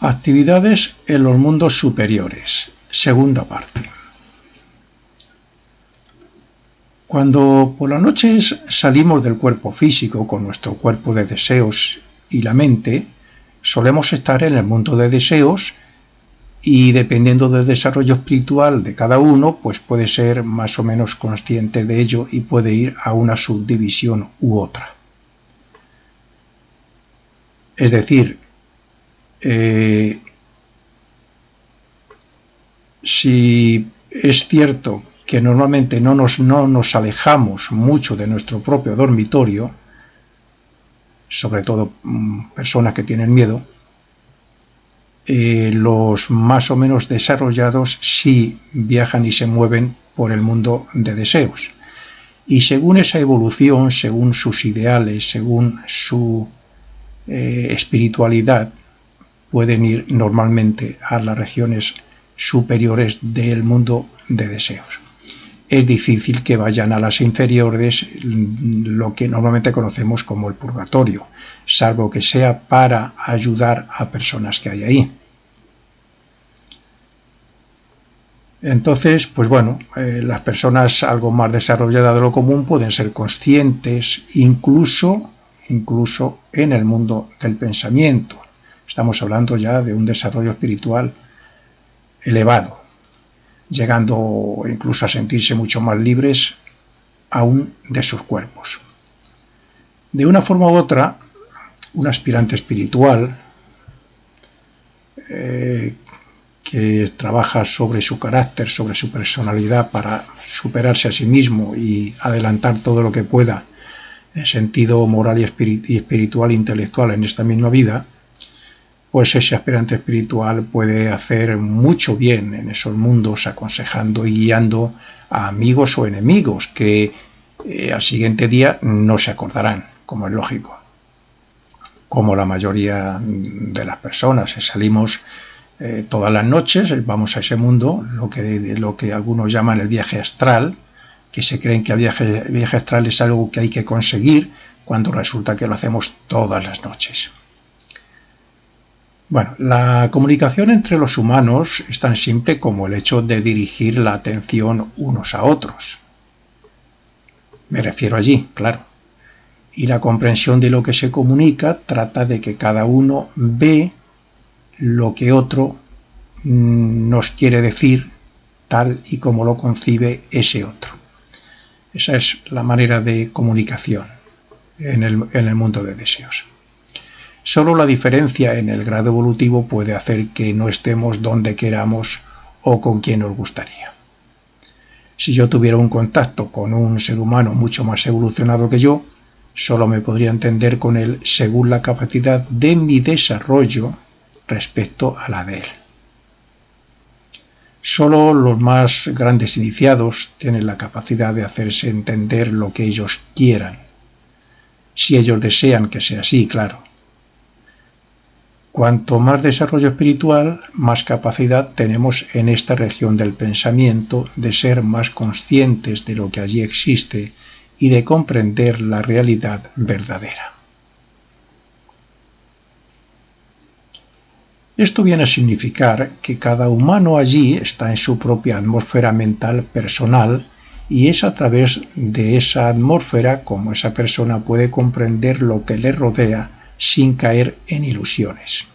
Actividades en los mundos superiores. Segunda parte. Cuando por las noches salimos del cuerpo físico con nuestro cuerpo de deseos y la mente, solemos estar en el mundo de deseos y dependiendo del desarrollo espiritual de cada uno, pues puede ser más o menos consciente de ello y puede ir a una subdivisión u otra. Es decir, si es cierto que normalmente no nos alejamos mucho de nuestro propio dormitorio, sobre todo personas que tienen miedo, los más o menos desarrollados sí viajan y se mueven por el mundo de deseos. Y según esa evolución, según sus ideales, según su espiritualidad, pueden ir normalmente a las regiones superiores del mundo de deseos. Es difícil que vayan a las inferiores, lo que normalmente conocemos como el purgatorio, salvo que sea para ayudar a personas que hay ahí. Entonces, pues bueno, las personas algo más desarrolladas de lo común pueden ser conscientes incluso en el mundo del pensamiento. Estamos hablando ya de un desarrollo espiritual elevado, llegando incluso a sentirse mucho más libres aún de sus cuerpos. De una forma u otra, un aspirante espiritual que trabaja sobre su carácter, sobre su personalidad para superarse a sí mismo y adelantar todo lo que pueda en sentido moral y espiritual e intelectual en esta misma vida, pues ese aspirante espiritual puede hacer mucho bien en esos mundos, aconsejando y guiando a amigos o enemigos que al siguiente día no se acordarán, como es lógico. Como la mayoría de las personas, salimos todas las noches, vamos a ese mundo, lo que algunos llaman el viaje astral, que se creen que el viaje astral es algo que hay que conseguir, cuando resulta que lo hacemos todas las noches. Bueno, la comunicación entre los humanos es tan simple como el hecho de dirigir la atención unos a otros. Me refiero allí, claro. Y la comprensión de lo que se comunica trata de que cada uno ve lo que otro nos quiere decir tal y como lo concibe ese otro. Esa es la manera de comunicación en el mundo de deseos. Solo la diferencia en el grado evolutivo puede hacer que no estemos donde queramos o con quien nos gustaría. Si yo tuviera un contacto con un ser humano mucho más evolucionado que yo, solo me podría entender con él según la capacidad de mi desarrollo respecto a la de él. Solo los más grandes iniciados tienen la capacidad de hacerse entender lo que ellos quieran, si ellos desean que sea así, claro. Cuanto más desarrollo espiritual, más capacidad tenemos en esta región del pensamiento de ser más conscientes de lo que allí existe y de comprender la realidad verdadera. Esto viene a significar que cada humano allí está en su propia atmósfera mental personal y es a través de esa atmósfera como esa persona puede comprender lo que le rodea sin caer en ilusiones.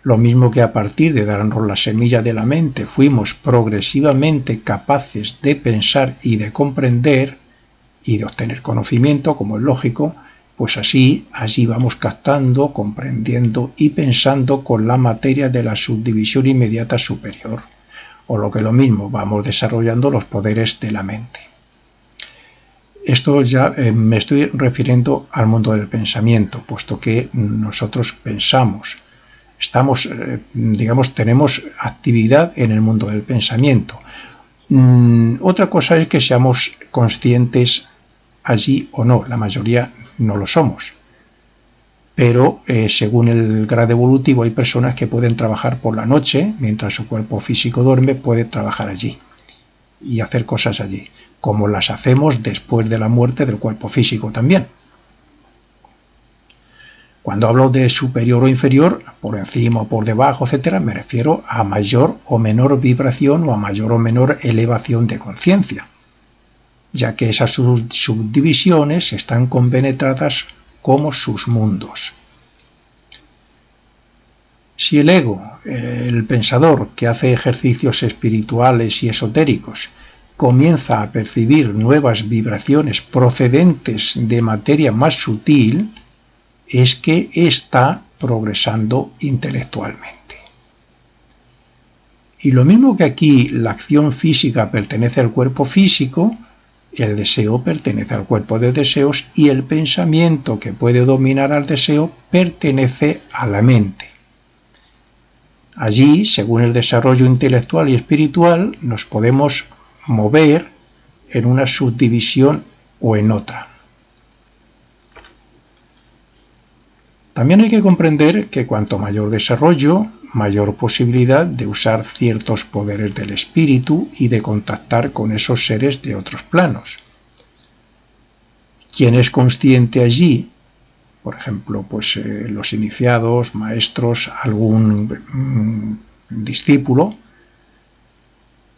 Lo mismo que a partir de darnos la semilla de la mente fuimos progresivamente capaces de pensar y de comprender y de obtener conocimiento, como es lógico, pues así allí vamos captando, comprendiendo y pensando con la materia de la subdivisión inmediata superior, o lo que es lo mismo, vamos desarrollando los poderes de la mente. Esto ya me estoy refiriendo al mundo del pensamiento, puesto que nosotros pensamos, tenemos actividad en el mundo del pensamiento. Otra cosa es que seamos conscientes allí o no, la mayoría no lo somos. Pero según el grado evolutivo hay personas que pueden trabajar por la noche, mientras su cuerpo físico duerme, puede trabajar allí y hacer cosas allí, como las hacemos después de la muerte del cuerpo físico también. Cuando hablo de superior o inferior, por encima o por debajo, etcétera, me refiero a mayor o menor vibración o a mayor o menor elevación de conciencia, ya que esas subdivisiones están compenetradas como sus mundos. Si el ego, el pensador que hace ejercicios espirituales y esotéricos, comienza a percibir nuevas vibraciones procedentes de materia más sutil, es que está progresando intelectualmente. Y lo mismo que aquí la acción física pertenece al cuerpo físico, el deseo pertenece al cuerpo de deseos y el pensamiento que puede dominar al deseo pertenece a la mente. Allí, según el desarrollo intelectual y espiritual, nos podemos mover en una subdivisión o en otra. También hay que comprender que cuanto mayor desarrollo, mayor posibilidad de usar ciertos poderes del espíritu y de contactar con esos seres de otros planos. Quien es consciente allí, por ejemplo, pues los iniciados, maestros, algún discípulo,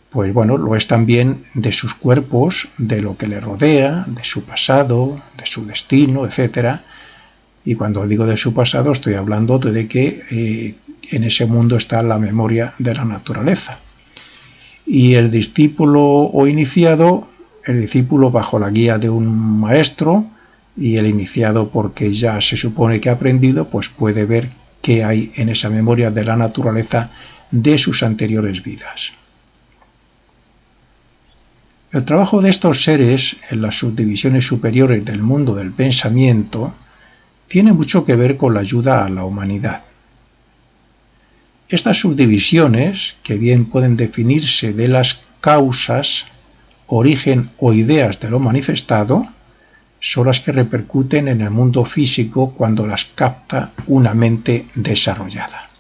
pues bueno, lo es también de sus cuerpos, de lo que le rodea, de su pasado, de su destino, etc. Y cuando digo de su pasado estoy hablando de que en ese mundo está la memoria de la naturaleza. Y el discípulo o iniciado, el discípulo bajo la guía de un maestro y el iniciado porque ya se supone que ha aprendido, pues puede ver qué hay en esa memoria de la naturaleza de sus anteriores vidas. El trabajo de estos seres en las subdivisiones superiores del mundo del pensamiento tiene mucho que ver con la ayuda a la humanidad. Estas subdivisiones, que bien pueden definirse de las causas, origen o ideas de lo manifestado, son las que repercuten en el mundo físico cuando las capta una mente desarrollada.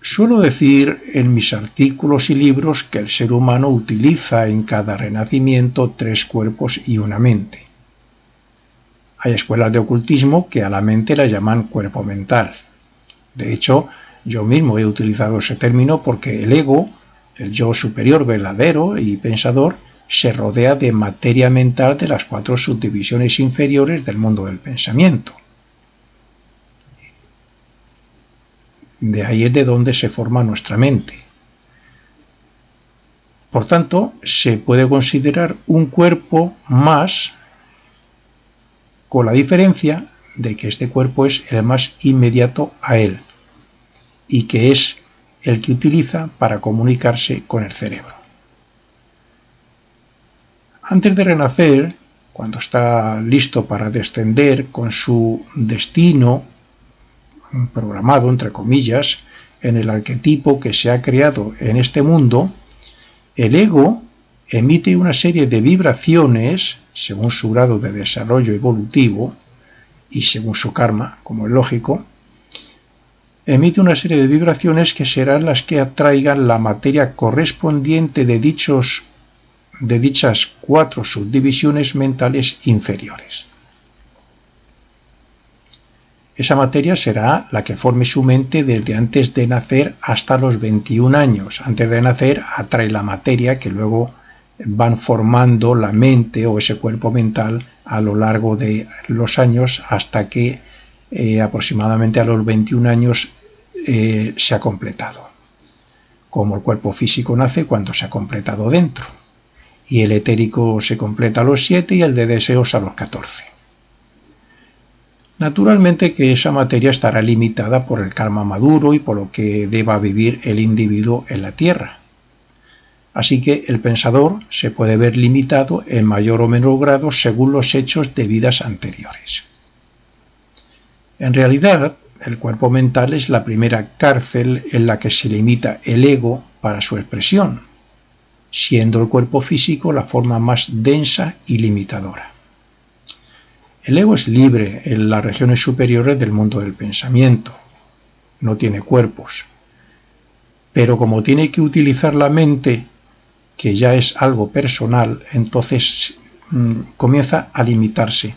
Suelo decir en mis artículos y libros que el ser humano utiliza en cada renacimiento 3 cuerpos y una mente. Hay escuelas de ocultismo que a la mente la llaman cuerpo mental. De hecho, yo mismo he utilizado ese término porque el ego, el yo superior verdadero y pensador, se rodea de materia mental de las 4 subdivisiones inferiores del mundo del pensamiento. De ahí es de donde se forma nuestra mente. Por tanto, se puede considerar un cuerpo más, con la diferencia de que este cuerpo es el más inmediato a él y que es el que utiliza para comunicarse con el cerebro. Antes de renacer, cuando está listo para descender con su destino programado, entre comillas, en el arquetipo que se ha creado en este mundo, el ego emite una serie de vibraciones, según su grado de desarrollo evolutivo y según su karma, como es lógico, emite una serie de vibraciones que serán las que atraigan la materia correspondiente de dichas 4 subdivisiones mentales inferiores. Esa materia será la que forme su mente desde antes de nacer hasta los 21 años. Antes de nacer atrae la materia que luego van formando la mente o ese cuerpo mental a lo largo de los años hasta que aproximadamente a los 21 años se ha completado. Como el cuerpo físico nace cuando se ha completado dentro. Y el etérico se completa a los 7 y el de deseos a los 14. Naturalmente que esa materia estará limitada por el karma maduro y por lo que deba vivir el individuo en la Tierra. Así que el pensador se puede ver limitado en mayor o menor grado según los hechos de vidas anteriores. En realidad, el cuerpo mental es la primera cárcel en la que se limita el ego para su expresión, siendo el cuerpo físico la forma más densa y limitadora. El ego es libre en las regiones superiores del mundo del pensamiento. No tiene cuerpos. Pero como tiene que utilizar la mente, que ya es algo personal, entonces comienza a limitarse.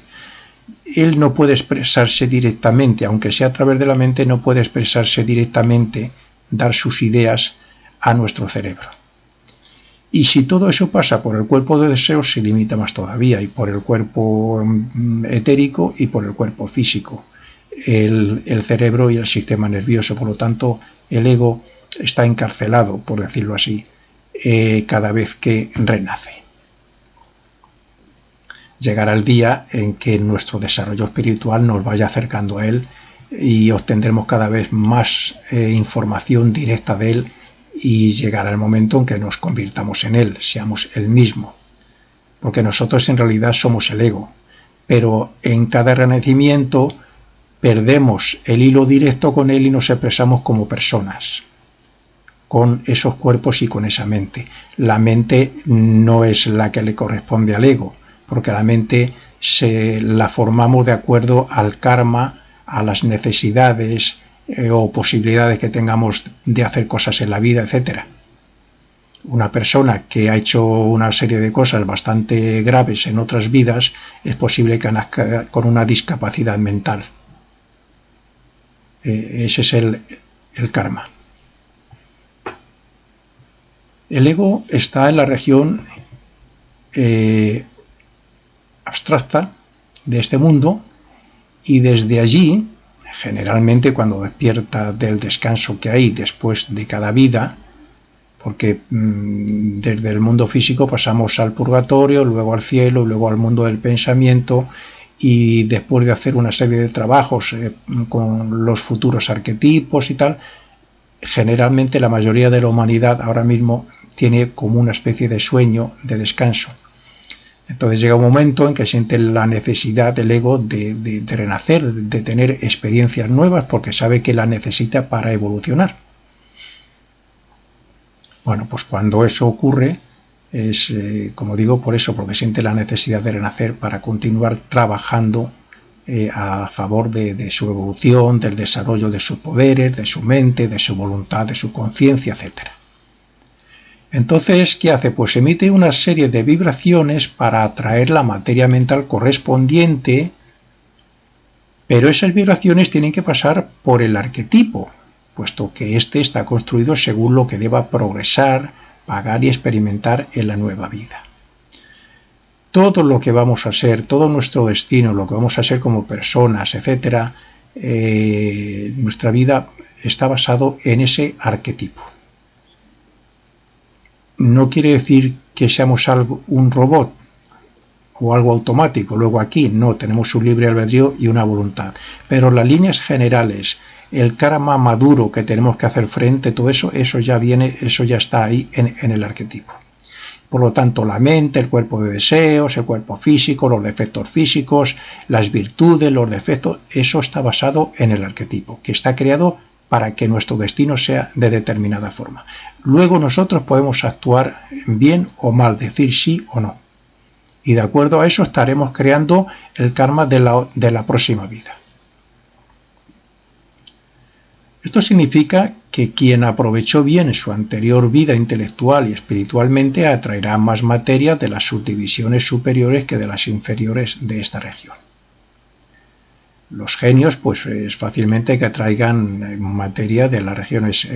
Él no puede expresarse directamente, aunque sea a través de la mente, no puede expresarse directamente, dar sus ideas a nuestro cerebro. Y si todo eso pasa por el cuerpo de deseos, se limita más todavía, y por el cuerpo etérico y por el cuerpo físico, el cerebro y el sistema nervioso. Por lo tanto, el ego está encarcelado, por decirlo así, cada vez que renace. Llegará el día en que nuestro desarrollo espiritual nos vaya acercando a él y obtendremos cada vez más información directa de él, y llegará el momento en que nos convirtamos en él, seamos él mismo, porque nosotros en realidad somos el ego, pero en cada renacimiento perdemos el hilo directo con él y nos expresamos como personas, con esos cuerpos y con esa mente. La mente no es la que le corresponde al ego, porque la mente la formamos de acuerdo al karma, a las necesidades o posibilidades que tengamos de hacer cosas en la vida, etc. Una persona que ha hecho una serie de cosas bastante graves en otras vidas, es posible que nazca con una discapacidad mental. Ese es el karma. El ego está en la región abstracta de este mundo, y desde allí, generalmente cuando despierta del descanso que hay después de cada vida, porque desde el mundo físico pasamos al purgatorio, luego al cielo, luego al mundo del pensamiento, y después de hacer una serie de trabajos con los futuros arquetipos y tal, generalmente la mayoría de la humanidad ahora mismo tiene como una especie de sueño de descanso. Entonces llega un momento en que siente la necesidad del ego de renacer, de tener experiencias nuevas, porque sabe que la necesita para evolucionar. Bueno, pues cuando eso ocurre, es, como digo, por eso, porque siente la necesidad de renacer para continuar trabajando a favor de su evolución, del desarrollo de sus poderes, de su mente, de su voluntad, de su conciencia, etc. Entonces, ¿qué hace? Pues emite una serie de vibraciones para atraer la materia mental correspondiente, pero esas vibraciones tienen que pasar por el arquetipo, puesto que éste está construido según lo que deba progresar, pagar y experimentar en la nueva vida. Todo lo que vamos a ser, todo nuestro destino, lo que vamos a ser como personas, etc., nuestra vida está basado en ese arquetipo. No quiere decir que seamos un robot o algo automático. Luego aquí no, tenemos un libre albedrío y una voluntad. Pero las líneas generales, el karma maduro que tenemos que hacer frente, todo eso, eso ya está ahí en el arquetipo. Por lo tanto, la mente, el cuerpo de deseos, el cuerpo físico, los defectos físicos, las virtudes, los defectos, eso está basado en el arquetipo, que está creado para que nuestro destino sea de determinada forma. Luego nosotros podemos actuar bien o mal, decir sí o no. Y de acuerdo a eso estaremos creando el karma de la próxima vida. Esto significa que quien aprovechó bien su anterior vida intelectual y espiritualmente atraerá más materia de las subdivisiones superiores que de las inferiores de esta región. Los genios, pues es fácilmente que atraigan materia de las regiones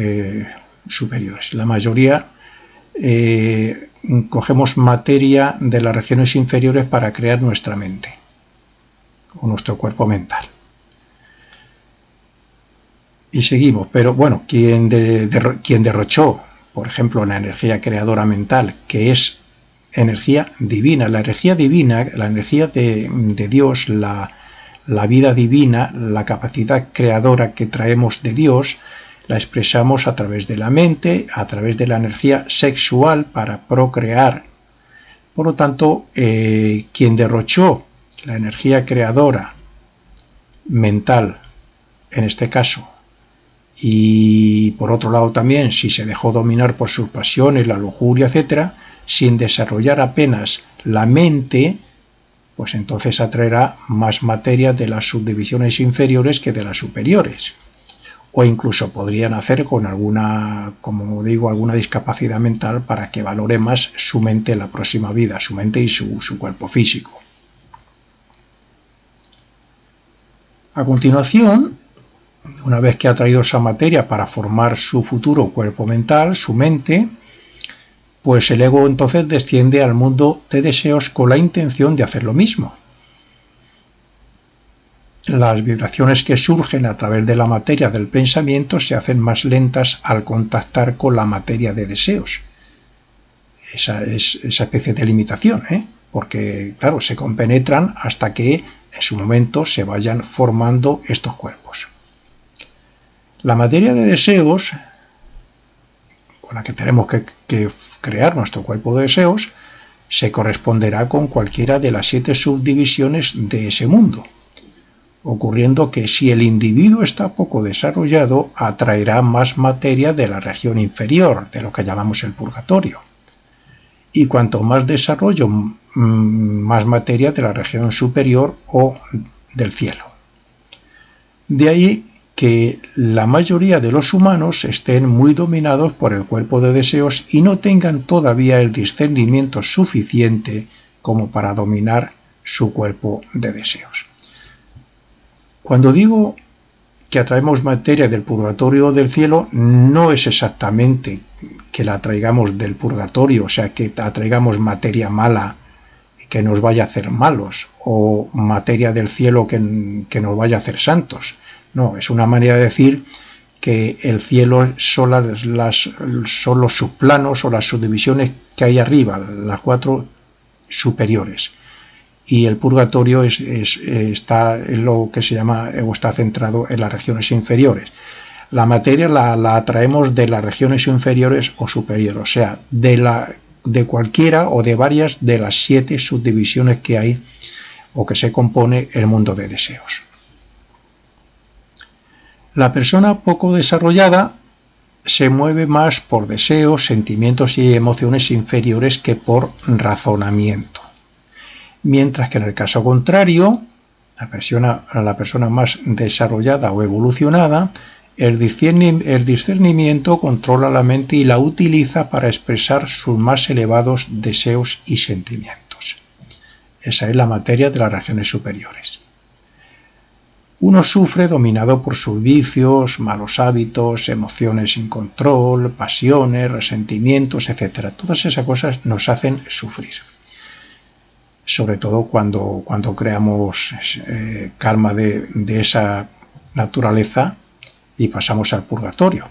superiores. La mayoría cogemos materia de las regiones inferiores para crear nuestra mente o nuestro cuerpo mental. Y seguimos, pero bueno, quien derrochó, por ejemplo, la energía creadora mental, que es energía divina, la energía de Dios, la vida divina, la capacidad creadora que traemos de Dios, la expresamos a través de la mente, a través de la energía sexual para procrear. Por lo tanto, quien derrochó la energía creadora mental, en este caso, y por otro lado también, si se dejó dominar por sus pasiones, la lujuria, etc., sin desarrollar apenas la mente, pues entonces atraerá más materia de las subdivisiones inferiores que de las superiores. o incluso podría nacer con alguna, como digo, alguna discapacidad mental para que valore más su mente en la próxima vida, su mente y su cuerpo físico. A continuación, una vez que ha traído esa materia para formar su futuro cuerpo mental, su mente, pues el ego entonces desciende al mundo de deseos con la intención de hacer lo mismo. Las vibraciones que surgen a través de la materia del pensamiento se hacen más lentas al contactar con la materia de deseos. Esa especie de limitación, porque, claro, se compenetran hasta que en su momento se vayan formando estos cuerpos. La materia de deseos, con la que tenemos que crear nuestro cuerpo de deseos, se corresponderá con cualquiera de las 7 subdivisiones de ese mundo, ocurriendo que si el individuo está poco desarrollado, atraerá más materia de la región inferior, de lo que llamamos el purgatorio. Y cuanto más desarrollo, más materia de la región superior o del cielo. De ahí que la mayoría de los humanos estén muy dominados por el cuerpo de deseos y no tengan todavía el discernimiento suficiente como para dominar su cuerpo de deseos. Cuando digo que atraemos materia del purgatorio o del cielo, no es exactamente que la atraigamos del purgatorio, o sea, que atraigamos materia mala que nos vaya a hacer malos, o materia del cielo que nos vaya a hacer santos. No, es una manera de decir que el cielo son los subplanos o las subdivisiones que hay arriba, las 4 superiores. Y el purgatorio está en lo que se llama, o está centrado en las regiones inferiores. La materia la atraemos de las regiones inferiores o superiores, o sea, de cualquiera o de varias de las 7 subdivisiones que hay o que se compone el mundo de deseos. La persona poco desarrollada se mueve más por deseos, sentimientos y emociones inferiores que por razonamiento. Mientras que en el caso contrario, la persona más desarrollada o evolucionada, el discernimiento controla la mente y la utiliza para expresar sus más elevados deseos y sentimientos. Esa es la materia de las regiones superiores. Uno sufre dominado por sus vicios, malos hábitos, emociones sin control, pasiones, resentimientos, etc. Todas esas cosas nos hacen sufrir. Sobre todo cuando creamos karma de esa naturaleza y pasamos al purgatorio.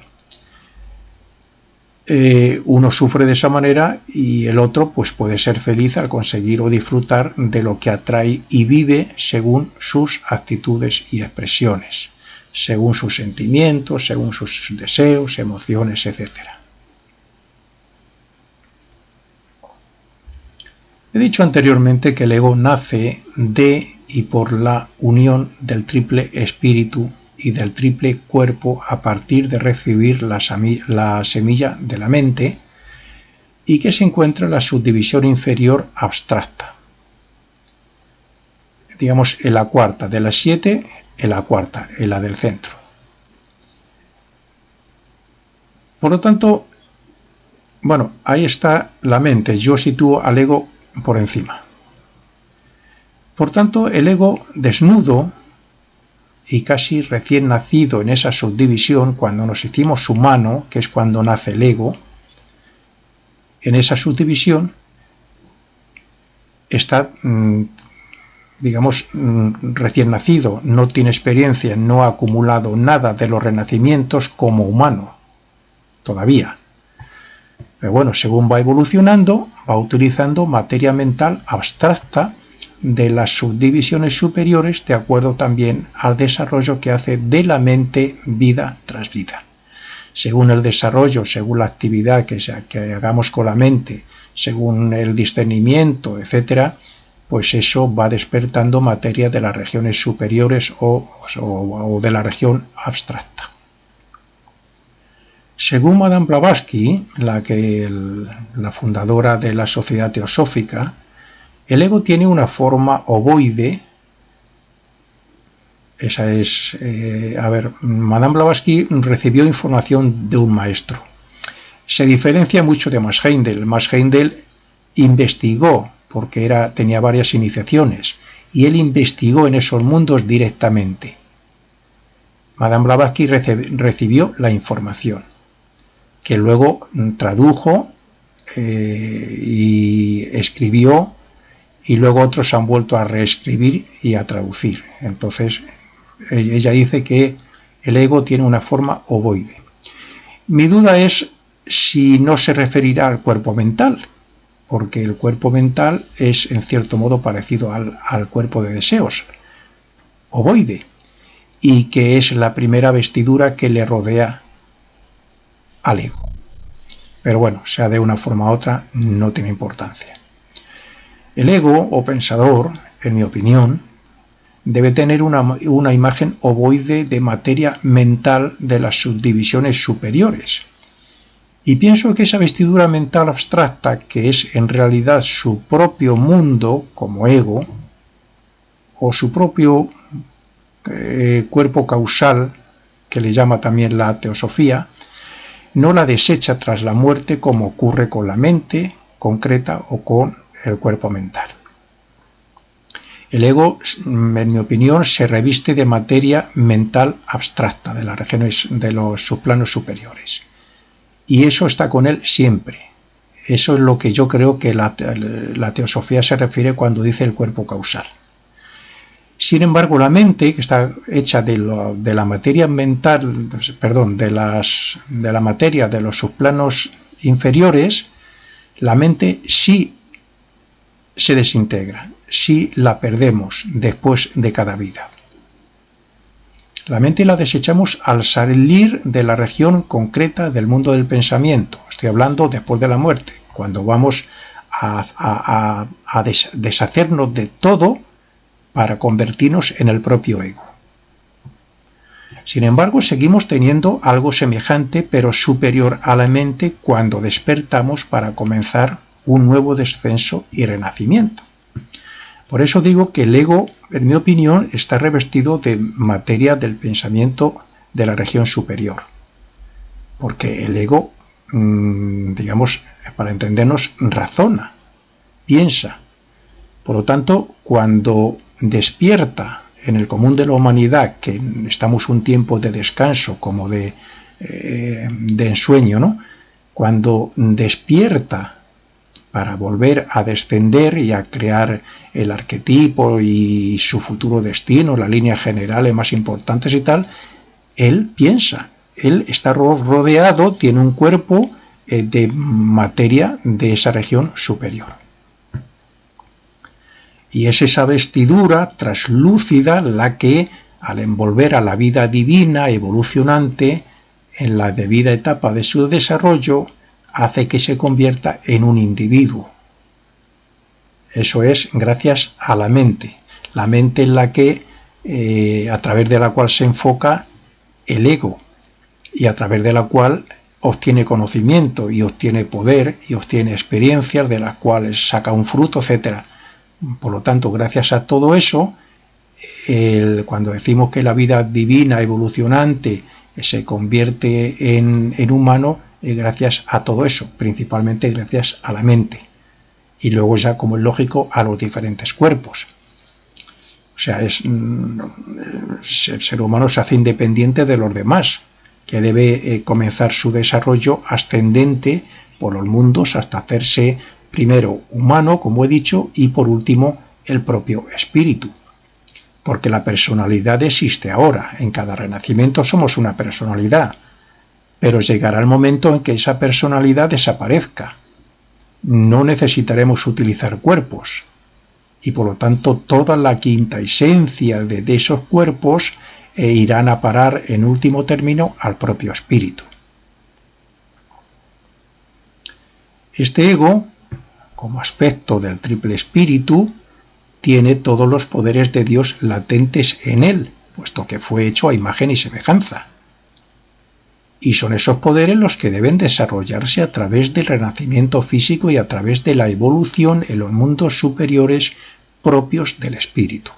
Uno sufre de esa manera y el otro pues puede ser feliz al conseguir o disfrutar de lo que atrae y vive según sus actitudes y expresiones, según sus sentimientos, según sus deseos, emociones, etc. He dicho anteriormente que el ego nace de y por la unión del triple espíritu y del triple cuerpo a partir de recibir la semilla de la mente y que se encuentra en la subdivisión inferior abstracta. Digamos en la cuarta de las 7, en la cuarta, en la del centro. Por lo tanto, bueno, ahí está la mente. Yo sitúo al ego por encima. Por tanto, el ego desnudo y casi recién nacido en esa subdivisión, cuando nos hicimos humano, que es cuando nace el ego, en esa subdivisión está, digamos, recién nacido, no tiene experiencia, no ha acumulado nada de los renacimientos como humano, todavía. Pero bueno, según va evolucionando, va utilizando materia mental abstracta de las subdivisiones superiores, de acuerdo también al desarrollo que hace de la mente vida tras vida. Según el desarrollo, según la actividad que hagamos con la mente, según el discernimiento, etc., pues eso va despertando materia de las regiones superiores o de la región abstracta. Según Madame Blavatsky, la fundadora de la Sociedad Teosófica, el ego tiene una forma ovoide Esa es, Madame Blavatsky recibió información de un maestro. Se diferencia mucho de Max Heindel. Max Heindel investigó, porque tenía varias iniciaciones, y él investigó en esos mundos directamente. Madame Blavatsky recibió la información, que luego tradujo y escribió, y luego otros han vuelto a reescribir y a traducir. Entonces, ella dice que el ego tiene una forma ovoide. Mi duda es si no se referirá al cuerpo mental, porque el cuerpo mental es en cierto modo parecido al cuerpo de deseos, ovoide, y que es la primera vestidura que le rodea al ego. Pero bueno, sea de una forma u otra, no tiene importancia. El ego o pensador, en mi opinión, debe tener una imagen ovoide de materia mental de las subdivisiones superiores. Y pienso que esa vestidura mental abstracta, que es en realidad su propio mundo como ego, o su propio cuerpo causal, que le llama también la teosofía, no la desecha tras la muerte como ocurre con la mente concreta o con el cuerpo mental. El ego, en mi opinión, se reviste de materia mental abstracta de las regiones de los subplanos superiores. Y eso está con él siempre. Eso es lo que yo creo que la teosofía se refiere cuando dice el cuerpo causal. Sin embargo, la mente, que está hecha de la materia mental, perdón, de la materia de los subplanos inferiores, la mente sí se desintegra, sí la perdemos después de cada vida. La mente la desechamos al salir de la región concreta del mundo del pensamiento. Estoy hablando después de la muerte, cuando vamos a deshacernos de todo para convertirnos en el propio ego. Sin embargo, seguimos teniendo algo semejante pero superior a la mente cuando despertamos para comenzar un nuevo descenso y renacimiento. Por eso digo que el ego, en mi opinión, está revestido de materia del pensamiento de la región superior. Porque el ego, digamos, para entendernos, razona, piensa. Por lo tanto, cuando despierta en el común de la humanidad, que estamos un tiempo de descanso, como de ensueño, ¿no? Cuando despierta para volver a descender y a crear el arquetipo y su futuro destino, las líneas generales más importantes y tal, él piensa, él está rodeado, tiene un cuerpo de materia de esa región superior. Y es esa vestidura traslúcida la que, al envolver a la vida divina evolucionante en la debida etapa de su desarrollo, hace que se convierta en un individuo. Eso es gracias a la mente en la que, a través de la cual se enfoca el ego y a través de la cual obtiene conocimiento y obtiene poder y obtiene experiencias de las cuales saca un fruto, etc. Por lo tanto, gracias a todo eso, cuando decimos que la vida divina evolucionante se convierte en humano, gracias a todo eso, principalmente gracias a la mente. Y luego ya, como es lógico, a los diferentes cuerpos. O sea, el ser humano se hace independiente de los demás, que debe comenzar su desarrollo ascendente por los mundos hasta hacerse primero humano, como he dicho, y por último el propio espíritu. Porque la personalidad existe ahora, en cada renacimiento somos una personalidad, pero llegará el momento en que esa personalidad desaparezca. No necesitaremos utilizar cuerpos, y por lo tanto toda la quinta esencia de esos cuerpos irán a parar en último término al propio espíritu. Este ego, como aspecto del triple espíritu, tiene todos los poderes de Dios latentes en él, puesto que fue hecho a imagen y semejanza. Y son esos poderes los que deben desarrollarse a través del renacimiento físico y a través de la evolución en los mundos superiores propios del espíritu.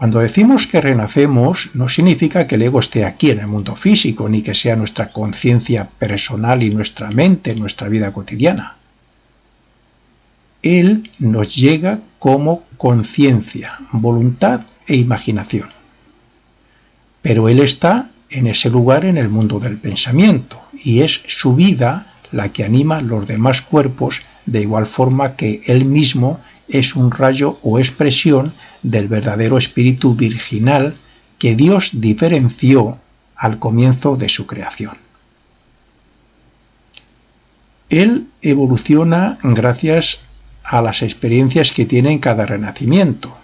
Cuando decimos que renacemos, no significa que el ego esté aquí en el mundo físico, ni que sea nuestra conciencia personal y nuestra mente, nuestra vida cotidiana. Él nos llega como conciencia, voluntad e imaginación. Pero Él está en ese lugar en el mundo del pensamiento, y es su vida la que anima los demás cuerpos, de igual forma que Él mismo es un rayo o expresión del verdadero espíritu virginal que Dios diferenció al comienzo de su creación. Él evoluciona gracias a las experiencias que tiene en cada renacimiento,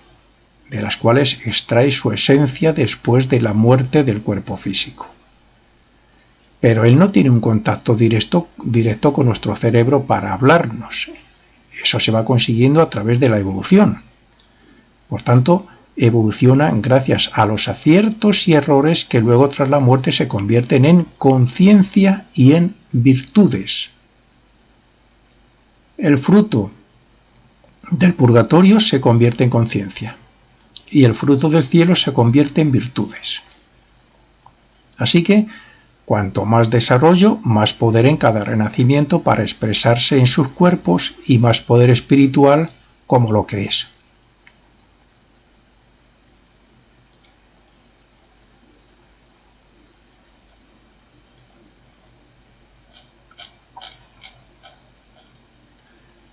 de las cuales extrae su esencia después de la muerte del cuerpo físico. Pero Él no tiene un contacto directo con nuestro cerebro para hablarnos. Eso se va consiguiendo a través de la evolución. Por tanto, evoluciona gracias a los aciertos y errores que luego tras la muerte se convierten en conciencia y en virtudes. El fruto del purgatorio se convierte en conciencia y el fruto del cielo se convierte en virtudes. Así que, cuanto más desarrollo, más poder en cada renacimiento para expresarse en sus cuerpos y más poder espiritual como lo que es.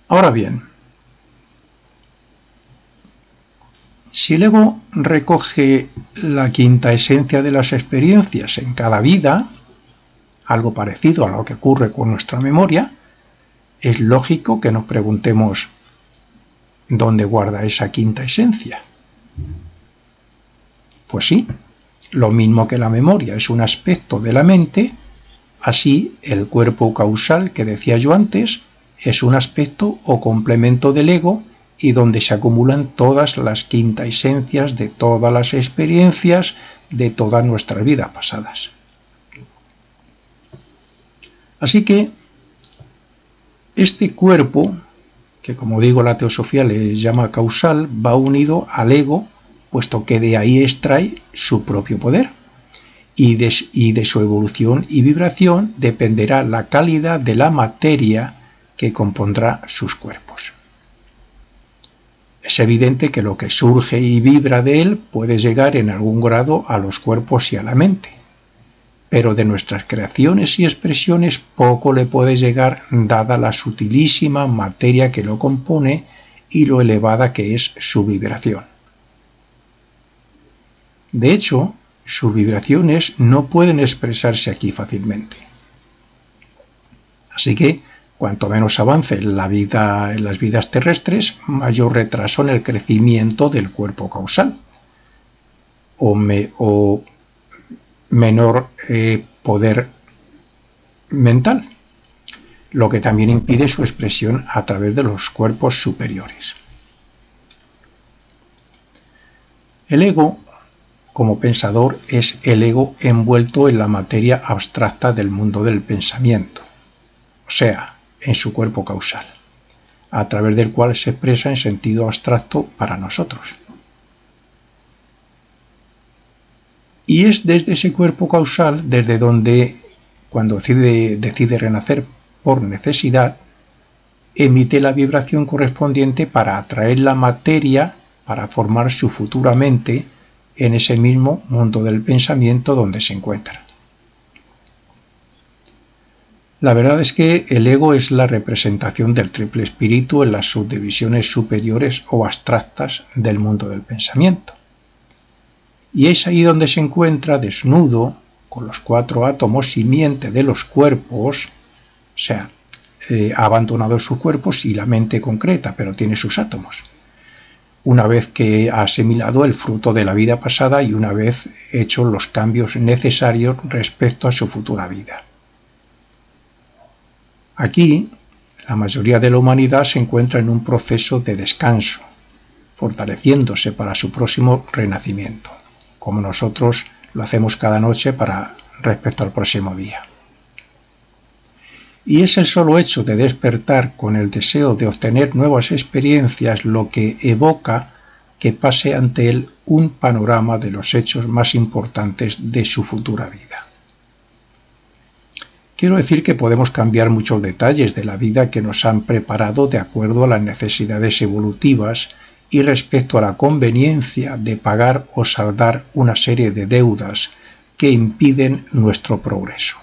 Ahora bien, si el ego recoge la quinta esencia de las experiencias en cada vida, algo parecido a lo que ocurre con nuestra memoria, es lógico que nos preguntemos ¿dónde guarda esa quinta esencia? Pues sí, lo mismo que la memoria es un aspecto de la mente, así el cuerpo causal que decía yo antes es un aspecto o complemento del ego y donde se acumulan todas las quinta esencias de todas las experiencias de todas nuestras vidas pasadas. Así que este cuerpo, que como digo la teosofía le llama causal, va unido al ego, puesto que de ahí extrae su propio poder. Y de su evolución y vibración dependerá la calidad de la materia que compondrá sus cuerpos. Es evidente que lo que surge y vibra de él puede llegar en algún grado a los cuerpos y a la mente, pero de nuestras creaciones y expresiones poco le puede llegar dada la sutilísima materia que lo compone y lo elevada que es su vibración. De hecho, sus vibraciones no pueden expresarse aquí fácilmente. Así que, cuanto menos avance en las vidas terrestres, mayor retraso en el crecimiento del cuerpo causal, o menor poder mental, lo que también impide su expresión a través de los cuerpos superiores. El ego, como pensador, es el ego envuelto en la materia abstracta del mundo del pensamiento, o sea, en su cuerpo causal, a través del cual se expresa en sentido abstracto para nosotros. Y es desde ese cuerpo causal desde donde, cuando decide renacer por necesidad, emite la vibración correspondiente para atraer la materia para formar su futura mente en ese mismo mundo del pensamiento donde se encuentra. La verdad es que el ego es la representación del triple espíritu en las subdivisiones superiores o abstractas del mundo del pensamiento. Y es ahí donde se encuentra desnudo, con los 4 átomos simiente de los cuerpos, o sea, ha abandonado sus cuerpos y la mente concreta, pero tiene sus átomos. Una vez que ha asimilado el fruto de la vida pasada y una vez hecho los cambios necesarios respecto a su futura vida. Aquí, la mayoría de la humanidad se encuentra en un proceso de descanso, fortaleciéndose para su próximo renacimiento, como nosotros lo hacemos cada noche respecto al próximo día. Y es el solo hecho de despertar con el deseo de obtener nuevas experiencias lo que evoca que pase ante él un panorama de los hechos más importantes de su futura vida. Quiero decir que podemos cambiar muchos detalles de la vida que nos han preparado de acuerdo a las necesidades evolutivas y respecto a la conveniencia de pagar o saldar una serie de deudas que impiden nuestro progreso.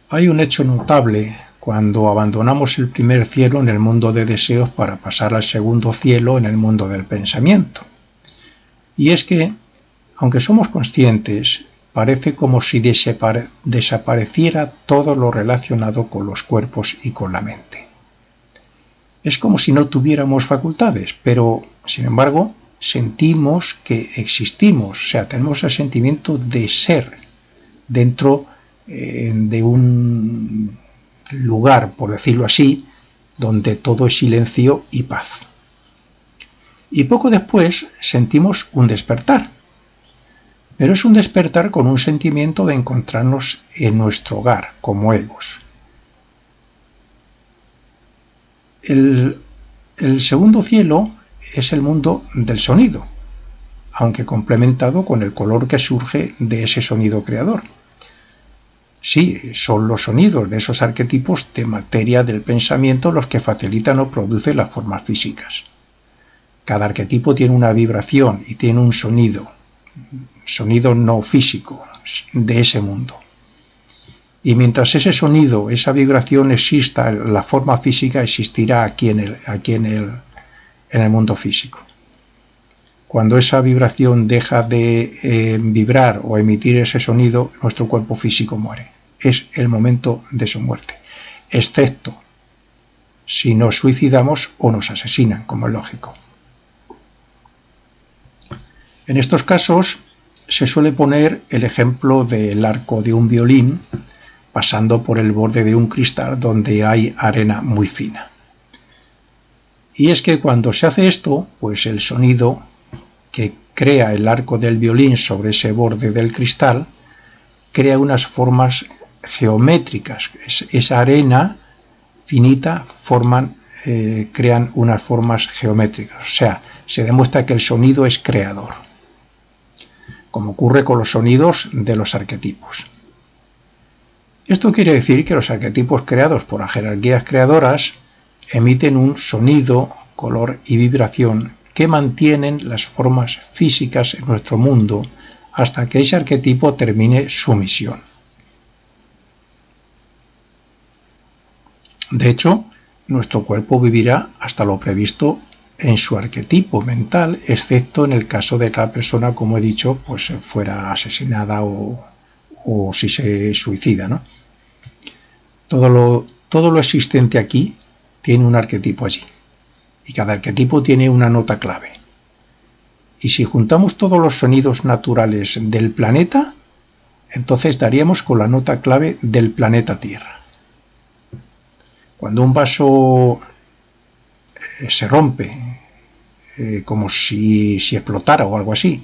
Hay un hecho notable cuando abandonamos el primer cielo en el mundo de deseos para pasar al segundo cielo en el mundo del pensamiento. Y es que, aunque somos conscientes, parece como si desapareciera todo lo relacionado con los cuerpos y con la mente. Es como si no tuviéramos facultades, pero, sin embargo, sentimos que existimos, o sea, tenemos el sentimiento de ser dentro de un lugar, por decirlo así, donde todo es silencio y paz. Y poco después sentimos un despertar. Pero es un despertar con un sentimiento de encontrarnos en nuestro hogar, como egos. El segundo cielo es el mundo del sonido, aunque complementado con el color que surge de ese sonido creador. Sí, son los sonidos de esos arquetipos de materia del pensamiento los que facilitan o producen las formas físicas. Cada arquetipo tiene una vibración y tiene un sonido no físico de ese mundo. Y mientras ese sonido, esa vibración exista, la forma física existirá aquí en el mundo físico. Cuando esa vibración deja de vibrar o emitir ese sonido, nuestro cuerpo físico muere. Es el momento de su muerte, excepto si nos suicidamos o nos asesinan, como es lógico. En estos casos se suele poner el ejemplo del arco de un violín pasando por el borde de un cristal donde hay arena muy fina. Y es que cuando se hace esto, pues el sonido que crea el arco del violín sobre ese borde del cristal crea unas formas geométricas. Esa arena finita crean unas formas geométricas. O sea, se demuestra que el sonido es creador, como ocurre con los sonidos de los arquetipos. Esto quiere decir que los arquetipos creados por las jerarquías creadoras emiten un sonido, color y vibración que mantienen las formas físicas en nuestro mundo hasta que ese arquetipo termine su misión. De hecho, nuestro cuerpo vivirá hasta lo previsto en su arquetipo mental, excepto en el caso de que la persona, como he dicho, pues fuera asesinada o si se suicida, ¿no? Todo lo existente aquí tiene un arquetipo allí, y cada arquetipo tiene una nota clave. Y si juntamos todos los sonidos naturales del planeta, entonces daríamos con la nota clave del planeta Tierra. Cuando un vaso se rompe, como si explotara o algo así,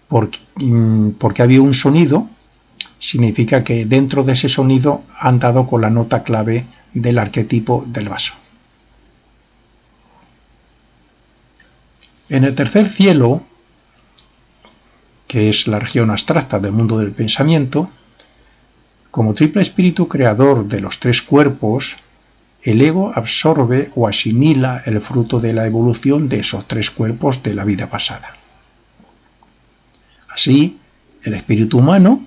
porque había un sonido, significa que dentro de ese sonido han dado con la nota clave del arquetipo del vaso. En el tercer cielo, que es la región abstracta del mundo del pensamiento, como triple espíritu creador de los tres cuerpos, el ego absorbe o asimila el fruto de la evolución de esos tres cuerpos de la vida pasada. Así, el espíritu humano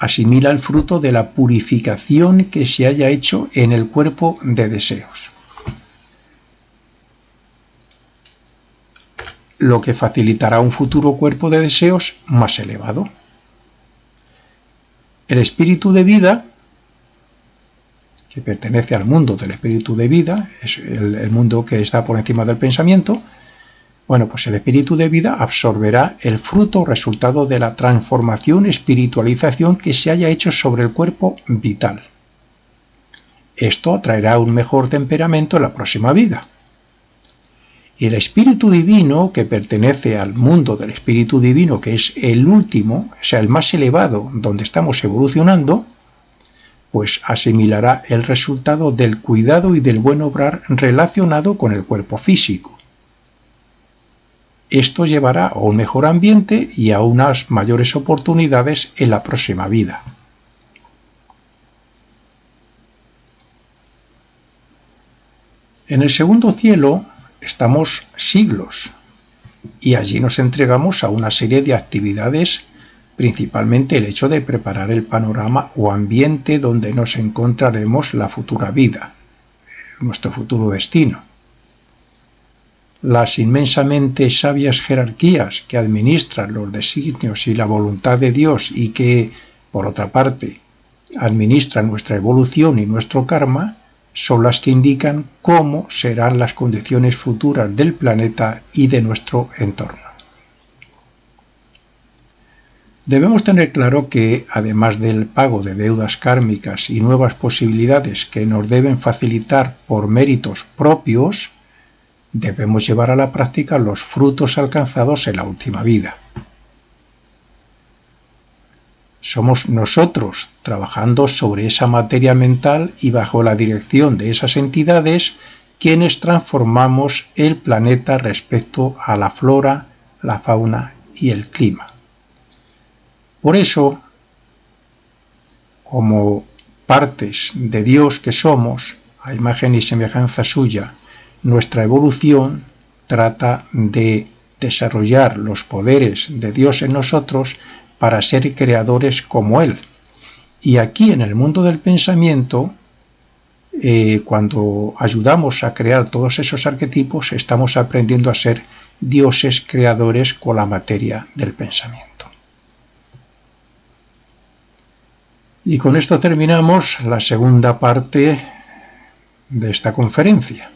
asimila el fruto de la purificación que se haya hecho en el cuerpo de deseos, lo que facilitará un futuro cuerpo de deseos más elevado. El espíritu de vida, que pertenece al mundo del espíritu de vida, es el mundo que está por encima del pensamiento, bueno, pues el espíritu de vida absorberá el fruto resultado de la transformación, espiritualización que se haya hecho sobre el cuerpo vital. Esto atraerá un mejor temperamento en la próxima vida. Y el espíritu divino, que pertenece al mundo del espíritu divino, que es el último, o sea, el más elevado, donde estamos evolucionando, pues asimilará el resultado del cuidado y del buen obrar relacionado con el cuerpo físico. Esto llevará a un mejor ambiente y a unas mayores oportunidades en la próxima vida. En el segundo cielo estamos siglos y allí nos entregamos a una serie de actividades, principalmente el hecho de preparar el panorama o ambiente donde nos encontraremos la futura vida, nuestro futuro destino. Las inmensamente sabias jerarquías que administran los designios y la voluntad de Dios y que, por otra parte, administran nuestra evolución y nuestro karma, son las que indican cómo serán las condiciones futuras del planeta y de nuestro entorno. Debemos tener claro que, además del pago de deudas kármicas y nuevas posibilidades que nos deben facilitar por méritos propios, debemos llevar a la práctica los frutos alcanzados en la última vida. Somos nosotros, trabajando sobre esa materia mental y bajo la dirección de esas entidades, quienes transformamos el planeta respecto a la flora, la fauna y el clima. Por eso, como partes de Dios que somos, a imagen y semejanza suya, nuestra evolución trata de desarrollar los poderes de Dios en nosotros para ser creadores como Él. Y aquí en el mundo del pensamiento, cuando ayudamos a crear todos esos arquetipos, estamos aprendiendo a ser dioses creadores con la materia del pensamiento. Y con esto terminamos la segunda parte de esta conferencia.